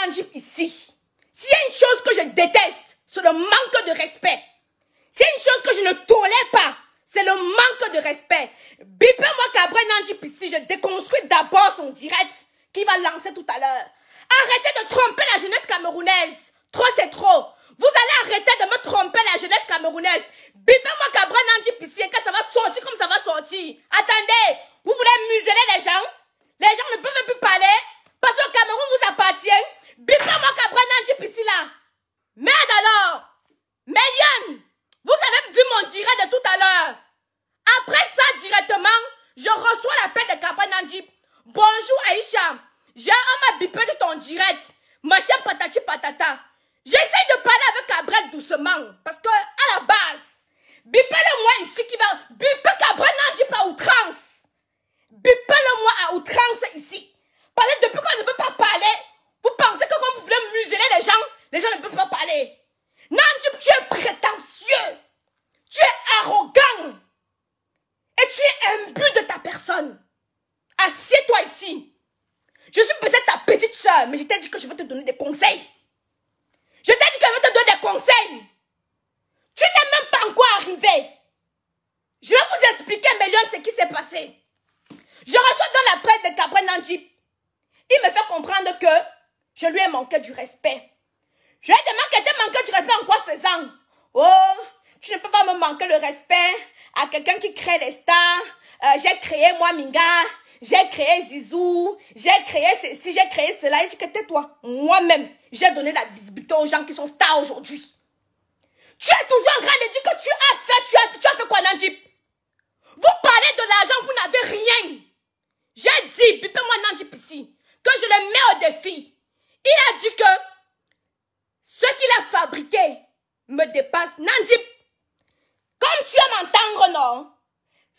Nandjip ici, s'il y a une chose que je déteste, c'est le manque de respect. S'il y a une chose que je ne tolère pas, c'est le manque de respect. Bipez-moi Gabriel Nandjip ici, je déconstruis d'abord son direct qu'il va lancer tout à l'heure. Arrêtez de tromper la jeunesse camerounaise. Trop, c'est trop. Vous allez arrêter de me tromper la jeunesse camerounaise. Bipez-moi Gabriel Nandjip ici et que ça va sortir comme ça va sortir. Attendez, vous voulez museler les gens? Les gens ne peuvent plus parler parce que le Cameroun vous appartient. Bipez-moi Gabriel Nandjip ici là. Merde alors. Méliane, vous avez vu mon direct de tout à l'heure. Après ça, directement, je reçois l'appel de Gabriel Nandjip. Bonjour Aïcha. J'ai un m'a bipé de ton direct. Machin patati patata. J'essaie de parler avec Gabriel doucement. Parce que, à la base, bipez-le-moi ici qui va. Bipez Gabriel Nandjip à outrance. Bipez-le-moi à outrance ici. Parce que depuis qu'on ne peut pas parler, vous pensez que quand vous voulez museler les gens ne peuvent pas parler. Nandjip, tu es prétentieux. Tu es arrogant. Et tu es imbu de ta personne. Assieds-toi ici. Je suis peut-être ta petite soeur, mais je t'ai dit que je vais te donner des conseils. Je t'ai dit que je vais te donner des conseils. Tu n'es même pas encore arrivé. Je vais vous expliquer, Méliane, ce qui s'est passé. Je reçois dans la presse de Gabriel Nandjip. Il me fait comprendre que je lui ai manqué du respect. Je lui ai demandé qu'elle te manqué du respect en quoi faisant. Oh, tu ne peux pas me manquer le respect à quelqu'un qui crée les stars. J'ai créé moi Minga. J'ai créé Zizou, j'ai créé ceci, j'ai créé cela. Il dit que tais-toi. Moi-même, j'ai donné la visibilité aux gens qui sont stars aujourd'hui. Tu es toujours en train de dire que tu as fait quoi, Nandjip? Vous parlez de l'argent, vous n'avez rien. J'ai dit, bipez-moi Nandjip ici, que je le mets au défi. Il a dit que ce qu'il a fabriqué me dépasse. Nandjip, comme tu aimes m'entendre, non?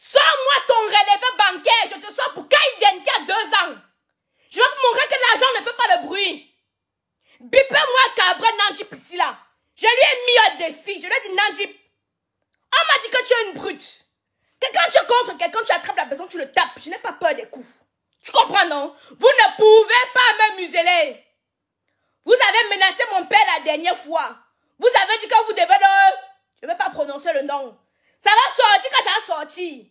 Sors-moi ton relevé bancaire, je te sors pour Kaiden qui a 2 ans. Je vais vous montrer que l'argent ne fait pas le bruit. Bipez-moi Gabriel Nandjip ici là. Je lui ai mis un défi. Je lui ai dit Nandjip, on m'a dit que tu es une brute. Que quand tu contre quelqu'un, tu attrapes la personne, tu le tapes. Je n'ai pas peur des coups. Tu comprends non? Vous ne pouvez pas me museler. Vous avez menacé mon père la dernière fois. Vous avez dit que vous devez le... Je ne vais pas prononcer le nom. Ça va sortir quand ça va sortir.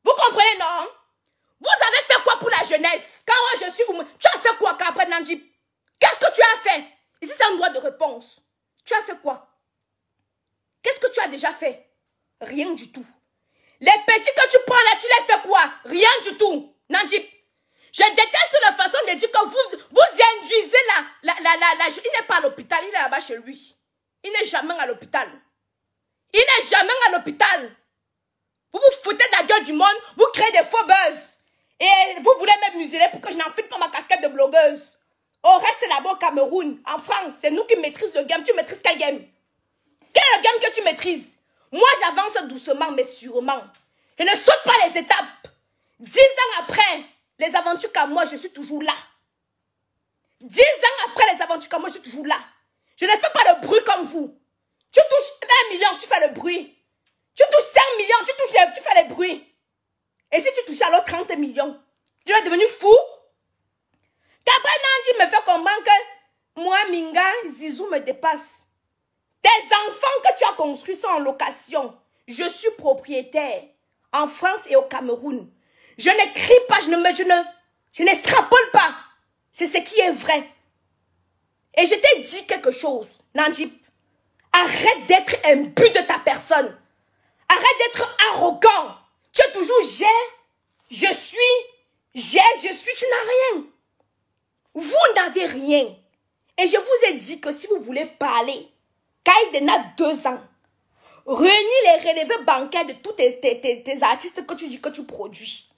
Vous comprenez, non? Vous avez fait quoi pour la jeunesse? Quand moi je suis... Tu as fait quoi, Gabriel Nandjip? Qu'est-ce que tu as fait? Ici, c'est un droit de réponse. Tu as fait quoi? Qu'est-ce que tu as déjà fait? Rien du tout. Les petits que tu prends là, tu les fais quoi? Rien du tout. Nandjip, je déteste la façon de dire que vous induisez il n'est pas à l'hôpital, il est là-bas chez lui. Il n'est jamais à l'hôpital. Il n'est jamais à l'hôpital. Vous vous foutez de la gueule du monde, vous créez des faux buzz. Et vous voulez me museler pour que je n'enfile pas ma casquette de blogueuse. On reste là-bas au Cameroun, en France. C'est nous qui maîtrisons le game. Tu maîtrises quel game? Quel est le game que tu maîtrises? Moi, j'avance doucement, mais sûrement. Je ne saute pas les étapes. 10 ans après les aventures comme moi, je suis toujours là. 10 ans après les aventures comme moi, je suis toujours là. Je ne fais pas de bruit comme vous. Tu touches 1 million, tu fais le bruit. Tu touches 5 millions, tu fais le bruit. Et si tu touches alors 30 millions, tu es devenu fou? Gabriel Nandjip me fait comprendre que moi, Minga, Zizou me dépasse. Tes enfants que tu as construits sont en location. Je suis propriétaire en France et au Cameroun. Je ne crie pas, je n'extrapole pas. C'est ce qui est vrai. Et je t'ai dit quelque chose, Nandjip. Arrête d'être imbu de ta personne. Arrête d'être arrogant. Tu es toujours je suis, tu n'as rien. Vous n'avez rien. Et je vous ai dit que si vous voulez parler, Kaiden a 2 ans. Réunis les relevés bancaires de tous tes artistes que tu dis que tu produis.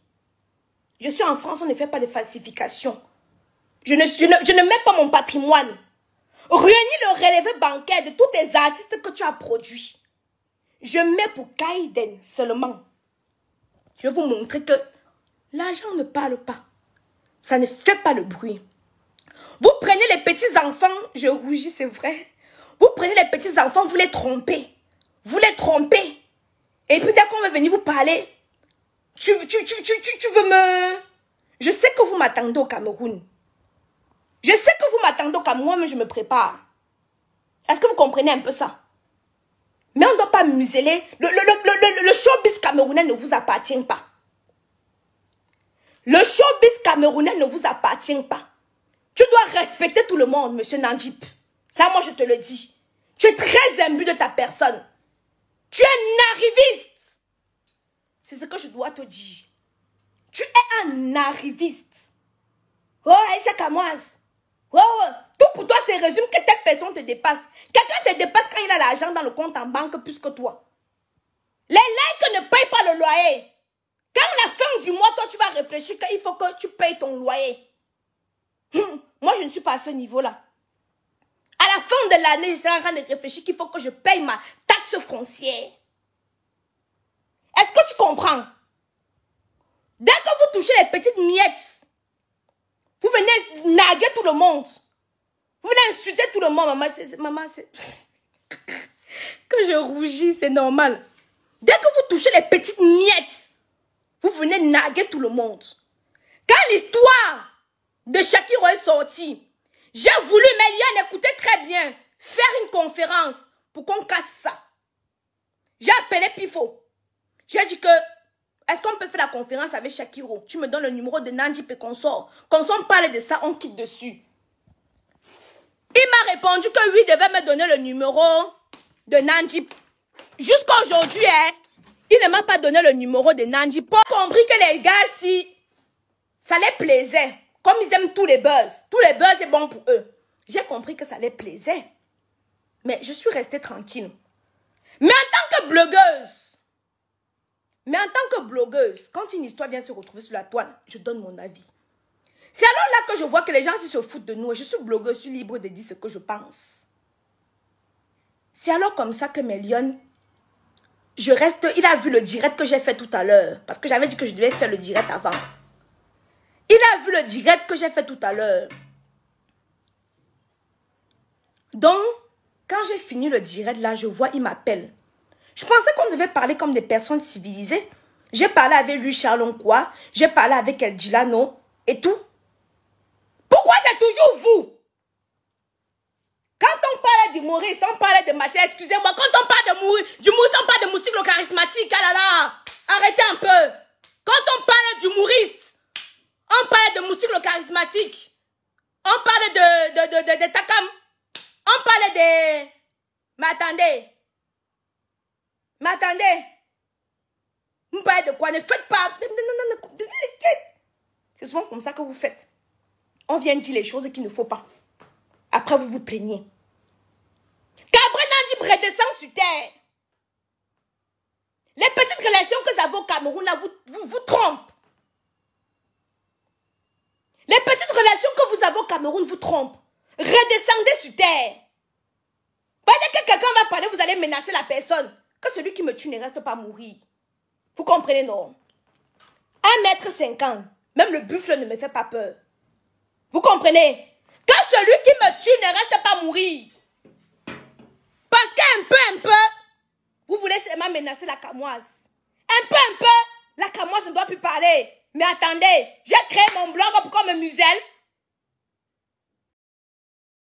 Je suis en France, on ne fait pas de falsification. Je ne mets pas mon patrimoine. Réunis le relevé bancaire de tous tes artistes que tu as produits. Je mets pour Kaiden seulement. Je vais vous montrer que l'argent ne parle pas. Ça ne fait pas le bruit. Vous prenez les petits enfants, je rougis, c'est vrai. Vous prenez les petits enfants, vous les trompez. Vous les trompez. Et puis dès qu'on va venir vous parler, tu veux me... Je sais que vous m'attendez au Cameroun. Je sais que vous m'attendez. attendez au Cameroun, moi je me prépare. Est-ce que vous comprenez un peu ça? Mais on ne doit pas museler. Le showbiz camerounais ne vous appartient pas. Le showbiz camerounais ne vous appartient pas. Tu dois respecter tout le monde, monsieur Nandjip. Ça, moi, je te le dis. Tu es très imbu de ta personne. Tu es un arriviste. C'est ce que je dois te dire. Tu es un arriviste. Oh, Aïcha Kamoise. Oh, tout pour toi, c'est résume que telle personne te dépasse. Quelqu'un te dépasse quand il a l'argent dans le compte en banque plus que toi. Les likes ne payent pas le loyer. Quand à la fin du mois, toi, tu vas réfléchir qu'il faut que tu payes ton loyer. Moi, je ne suis pas à ce niveau-là. À la fin de l'année, je serai en train de réfléchir qu'il faut que je paye ma taxe foncière. Est-ce que tu comprends? Dès que vous touchez les petites miettes, vous venez naguer tout le monde. Vous venez insulter tout le monde. Maman, c'est... Que je rougis, c'est normal. Dès que vous touchez les petites miettes, vous venez naguer tout le monde. Quand l'histoire de Shakiro est sortie, j'ai voulu, Méliane, écoutez très bien, faire une conférence pour qu'on casse ça. J'ai appelé Pifo. J'ai dit que, est-ce qu'on peut faire la conférence avec Shakiro? Tu me donnes le numéro de Nandjip et qu'on sort. Quand on parle de ça, on quitte dessus. Il m'a répondu que lui devait me donner le numéro de Nandjip. Jusqu'à aujourd'hui, hein, il ne m'a pas donné le numéro de Nandjip. J'ai compris que les gars, si ça les plaisait, comme ils aiment tous les buzz c'est bon pour eux. J'ai compris que ça les plaisait. Mais je suis restée tranquille. Mais en tant que blogueuse, quand une histoire vient se retrouver sur la toile, je donne mon avis. C'est alors là que je vois que les gens se foutent de nous. Je suis blogueuse, je suis libre de dire ce que je pense. C'est alors comme ça que Méliane, il a vu le direct que j'ai fait tout à l'heure. Parce que j'avais dit que je devais faire le direct avant. Il a vu le direct que j'ai fait tout à l'heure. Donc, quand j'ai fini le direct, là, je vois, il m'appelle. Je pensais qu'on devait parler comme des personnes civilisées. J'ai parlé avec lui, Charlon-Quoi. J'ai parlé avec El Gilano et tout. Pourquoi c'est toujours vous? Quand on parle d'humoriste, on parle de machin, excusez-moi, quand on parle d'humoriste, on parle de Moustique le charismatique, ah là là, arrêtez un peu. Quand on parle d'humoriste, on parle de Moustique le charismatique, on parle de Takam, on parle de... Mais attendez, vous parlez de quoi? Ne faites pas... C'est souvent comme ça que vous faites. On vient dire les choses qu'il ne faut pas. Après, vous vous plaignez. Cabré Nandjip redescend sur terre. Les petites relations que vous avez au Cameroun, là, vous trompent. Les petites relations que vous avez au Cameroun vous trompent. Redescendez sur terre. Pendant que quelqu'un va parler, vous allez menacer la personne. Que celui qui me tue ne reste pas mourir. Vous comprenez, non? 1,50 m. Même le buffle ne me fait pas peur. Vous comprenez? Que celui qui me tue ne reste pas mourir. Parce qu'un peu, vous voulez seulement menacer la Camoise. Un peu, la Camoise ne doit plus parler. Mais attendez, j'ai créé mon blog pour qu'on me muselle.